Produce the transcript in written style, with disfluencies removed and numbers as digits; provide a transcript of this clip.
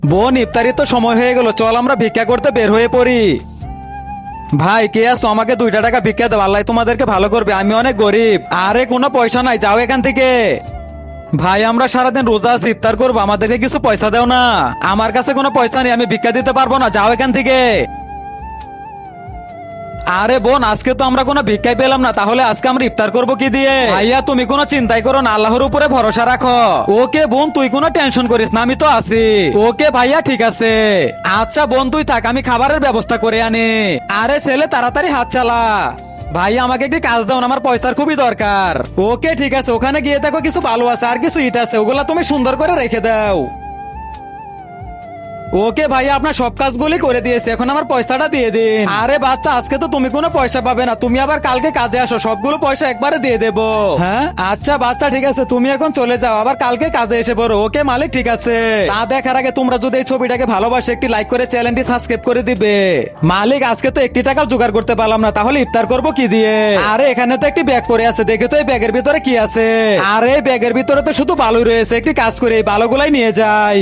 বোন, ইফতারি তো সময় হয়ে গেল, চল আমরা ভিক্ষা করতে বের হয়ে পড়ি। ভাই কে আছো, আমাকে 2টা টাকা ভিক্ষা দাও, আল্লাহ তোমাদেরকে ভালো করবে, আমি অনেক গরিব। আরে কোনো পয়সা নাই, যাও এখান থেকে। ভাই আমরা সারাদিন রোজা আছি, ইফতার করবো, আমাদেরকে কিছু পয়সা দাও না। আমার কাছে কোনো পয়সা নেই, আমি ভিক্ষা দিতে পারবো না, যাও এখান থেকে। আরে বোন, আজকে তো আমরা কোনো ভিক্ষাই পেলাম না, তাহলে আজকে আমরা ইফতার করবো কি দিয়ে? ভাইয়া তুমি কোনো চিন্তাই করো না, আল্লাহর উপরে ভরসা রাখো। ওকে বোন, তুই কোনো টেনশন করিস না, আমি তো আছি। ওকে ভাইয়া, ঠিক আছে। আচ্ছা বোন তুই থাক, আমি খাবারের ব্যবস্থা করে আনি। আরে ছেলে তাড়াতাড়ি হাত চালা। ভাই আমাকে একটি কাজ দাও না, আমার পয়সার খুবই দরকার। ওকে ঠিক আছে, ওখানে গিয়ে দেখো কিছু বালু আছে আর কিছু ইট আছে, ওগুলা তুমি সুন্দর করে রেখে দাও। ওকে ভাইয়া, আপনার সব কাজগুলি করে দিয়েছে, এখন আমার পয়সাটা দিয়ে দিন। আরে বাচ্চা, আজকে তো তুমি কোনো পয়সা পাবে না, তুমি আবার কালকে কাজে আসো, সবগুলো পয়সা একবারে দিয়ে দেবো। হ্যাঁ আচ্ছা বাচ্চা, ঠিক আছে, তুমি এখন চলে যাও, আবার কালকে কাজে এসে পড়ো। ওকে মালিক, ঠিক আছে। তা দেখার আগে তোমরা যদি এই ছবিটাকে ভালোবাসে একটি লাইক করে চ্যানেলটি সাবস্ক্রাইব করে দিবে। মালিক আজকে তো 1 টাকা জোগাড় করতে পারলাম না, তাহলে ইফতার করবো কি দিয়ে? আরে এখানে তো একটি ব্যাগ পড়ে আছে, দেখে তো এই ব্যাগের ভিতরে কি আছে। আরে ব্যাগের ভিতরে তো শুধু বালু রয়েছে, একটি কাজ করে এই বালুগুলাই নিয়ে যাই।